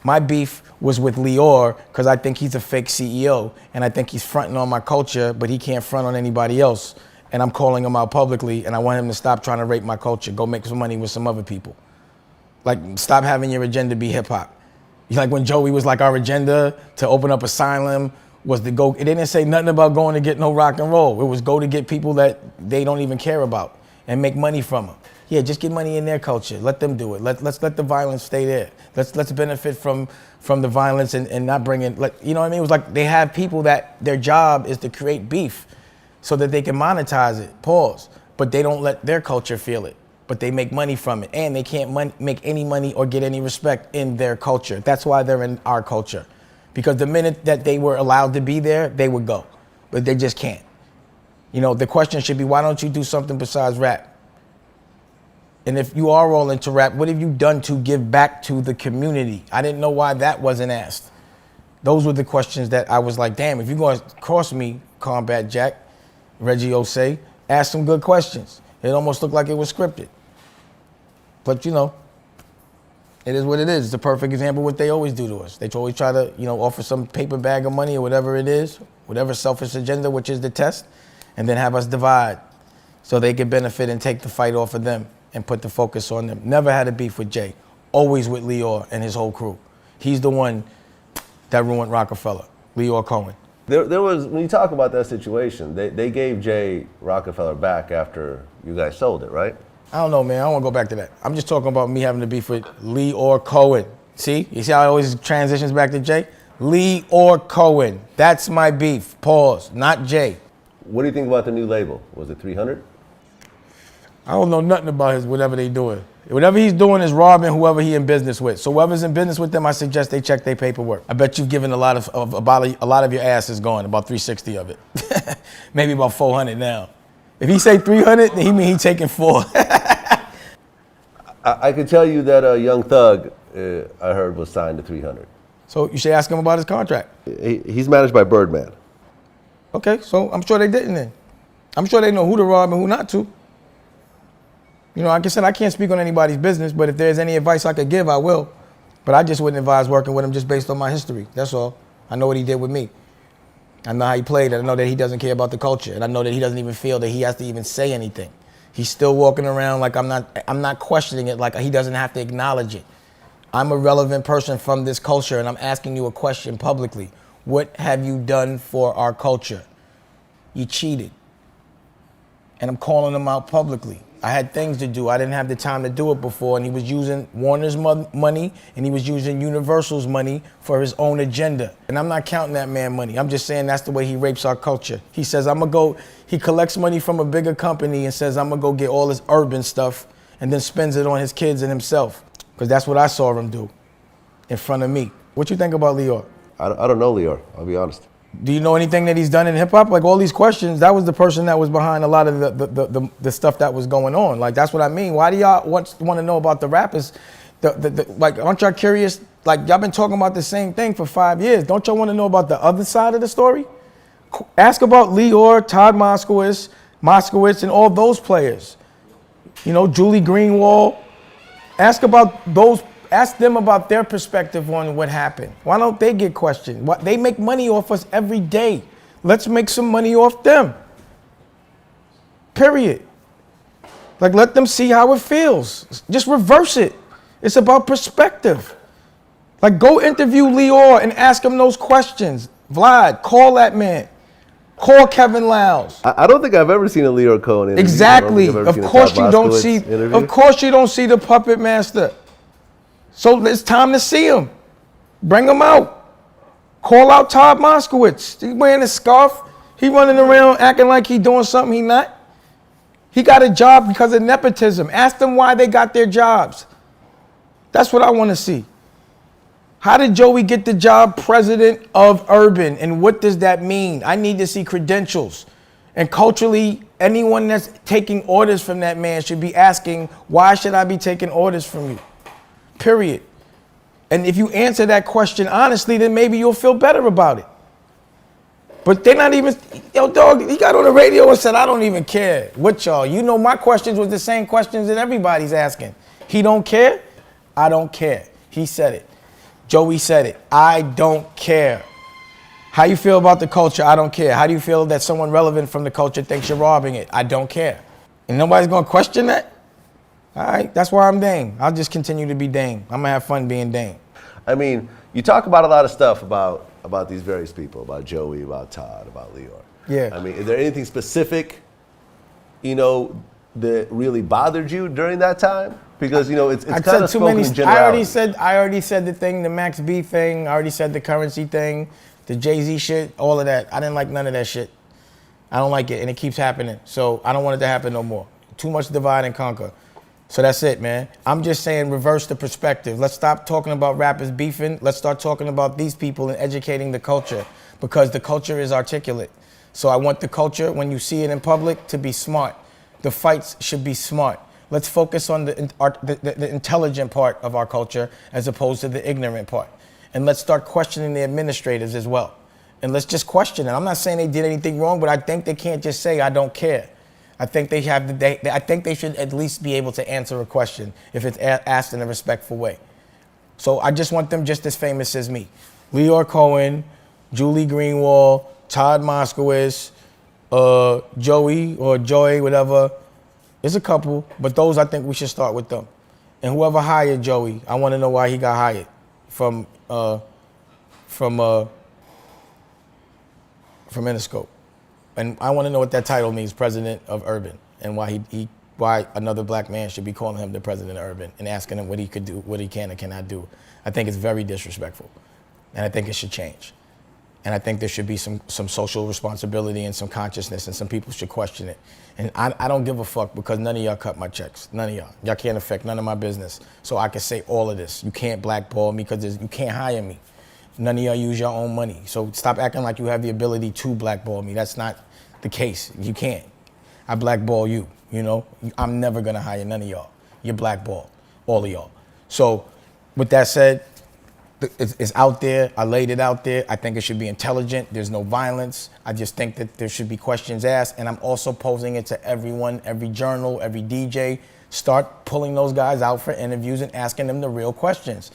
My beef was with Lyor because I think he's a fake CEO and I think he's fronting on my culture, but he can't front on anybody else. And I'm calling him out publicly and I want him to stop trying to rape my culture. Go make some money with some other people. Like, stop having your agenda be hip hop. Like when Joey was like, our agenda to open up Asylum was to go, it didn't say nothing about going to get no rock and roll. It was go to get people that they don't even care about and make money from them. Yeah, just get money in their culture. Let them do it. Let's let the violence stay there. Let's benefit from the violence and not bring in, like, you know what I mean? It was like they have people that their job is to create beef so that they can monetize it, pause. But they don't let their culture feel it. But they make money from it. And they can't make any money or get any respect in their culture. That's why they're in our culture. Because the minute that they were allowed to be there, they would go. But they just can't. You know, the question should be, why don't you do something besides rap? And if you are all into rap, what have you done to give back to the community? I didn't know why that wasn't asked. Those were the questions that I was like, damn, if you're going to cross me, Combat Jack, Reggie Osei, ask some good questions. It almost looked like it was scripted. But, you know, it is what it is. It's a perfect example of what they always do to us. They always try to, you know, offer some paper bag of money or whatever it is, whatever selfish agenda, which is the test, and then have us divide so they can benefit and take the fight off of them and put the focus on them. Never had a beef with Jay. Always with Lyor and his whole crew. He's the one that ruined Roc-A-Fella, Lyor Cohen. There was, when you talk about that situation, they gave Jay Roc-A-Fella back after you guys sold it, right? I don't know, man. I don't want to go back to that. I'm just talking about me having to beef with Lyor Cohen. See? You see how it always transitions back to Jay? Lyor Cohen. That's my beef. Pause. Not Jay. What do you think about the new label? Was it 300? I don't know nothing about his whatever they doing. Whatever he's doing is robbing whoever he in business with. So whoever's in business with them, I suggest they check their paperwork. I bet you've given a lot of your ass is gone, about 360 of it. Maybe about 400 now. If he say 300, then he mean he taking 4. I could tell you that Young Thug, I heard, was signed to 300. So you should ask him about his contract. He's managed by Birdman. Okay, so I'm sure they didn't then. I'm sure they know who to rob and who not to. You know, like I said, I can't speak on anybody's business, but if there's any advice I could give, I will. But I just wouldn't advise working with him just based on my history. That's all. I know what he did with me. I know how he played, and I know that he doesn't care about the culture, and I know that he doesn't even feel that he has to even say anything. He's still walking around like I'm not questioning it, like he doesn't have to acknowledge it. I'm a relevant person from this culture, and I'm asking you a question publicly. What have you done for our culture? You cheated. And I'm calling him out publicly. I had things to do. I didn't have the time to do it before, and he was using Warner's money, and he was using Universal's money for his own agenda. And I'm not counting that man money. I'm just saying that's the way he rapes our culture. He says, he collects money from a bigger company and says, I'm gonna go get all this urban stuff, and then spends it on his kids and himself. Because that's what I saw him do in front of me. What you think about Lyor? I don't know Lyor, I'll be honest. Do you know anything that he's done in hip hop? Like all these questions, that was the person that was behind a lot of the stuff that was going on. Like that's what I mean. Why do y'all want to know about the rappers? Like aren't y'all curious? Like y'all been talking about the same thing for 5 years. Don't y'all want to know about the other side of the story? Ask about Lyor, Todd Moskowitz, and all those players. You know, Julie Greenwald. Ask them about their perspective on what happened. Why don't they get questioned? They make money off us every day. Let's make some money off them. Period. Like, let them see how it feels. Just reverse it. It's about perspective. Like, go interview Lyor and ask him those questions. Vlad, call that man. Call Kevin Lowndes. I don't think I've ever seen a Lyor Cohen interview. Exactly. Of course you don't see. Of course you don't see the puppet master. So it's time to see him. Bring him out. Call out Todd Moskowitz. He wearing a scarf. He running around acting like he doing something he not. He got a job because of nepotism. Ask them why they got their jobs. That's what I want to see. How did Joey get the job president of Urban, and what does that mean? I need to see credentials. And culturally, anyone that's taking orders from that man should be asking, why should I be taking orders from you? Period. And if you answer that question honestly, then maybe you'll feel better about it. But they're not even, yo, dog, he got on the radio and said, I don't even care what y'all. You know, my questions was the same questions that everybody's asking. He don't care? I don't care. He said it. Joey said it. I don't care. How you feel about the culture? I don't care. How do you feel that someone relevant from the culture thinks you're robbing it? I don't care. And nobody's gonna question that? All right, that's why I'm Dame. I'll just continue to be Dame. I'm gonna have fun being Dame. I mean, you talk about a lot of stuff about these various people, about Joey, about Todd, about Lyor. Yeah. I mean, is there anything specific, you know, that really bothered you during that time? Because, you know, it's kind of spoken in generalities. I already said the thing, the Max B thing. I already said the currency thing, the Jay-Z shit, all of that. I didn't like none of that shit. I don't like it, and it keeps happening. So I don't want it to happen no more. Too much divide and conquer. So that's it, man. I'm just saying reverse the perspective. Let's stop talking about rappers beefing. Let's start talking about these people and educating the culture, because the culture is articulate. So I want the culture, when you see it in public, to be smart. The fights should be smart. Let's focus on the intelligent part of our culture as opposed to the ignorant part. And let's start questioning the administrators as well. And let's just question it. I'm not saying they did anything wrong, but I think they can't just say, I don't care. I think they have I think they should at least be able to answer a question if it's asked in a respectful way. So I just want them just as famous as me. Lyor Cohen, Julie Greenwald, Todd Moskowitz, Joey or Joy, whatever. There's a couple, but those I think we should start with them. And whoever hired Joey, I want to know why he got hired from Interscope. And I want to know what that title means, president of Urban, and why another black man should be calling him the president of Urban and asking him what he could do, what he can and cannot do. I think it's very disrespectful, and I think it should change. And I think there should be some social responsibility and some consciousness, and some people should question it. And I don't give a fuck, because none of y'all cut my checks. None of y'all. Y'all can't affect none of my business. So I can say all of this. You can't blackball me, because you can't hire me. None of y'all use your own money. So stop acting like you have the ability to blackball me. That's not the case. You can't. I blackball you, you know? I'm never gonna hire none of y'all. You're blackballed, all of y'all. So with that said, it's out there. I laid it out there. I think it should be intelligent. There's no violence. I just think that there should be questions asked. And I'm also posing it to everyone, every journal, every DJ. Start pulling those guys out for interviews and asking them the real questions.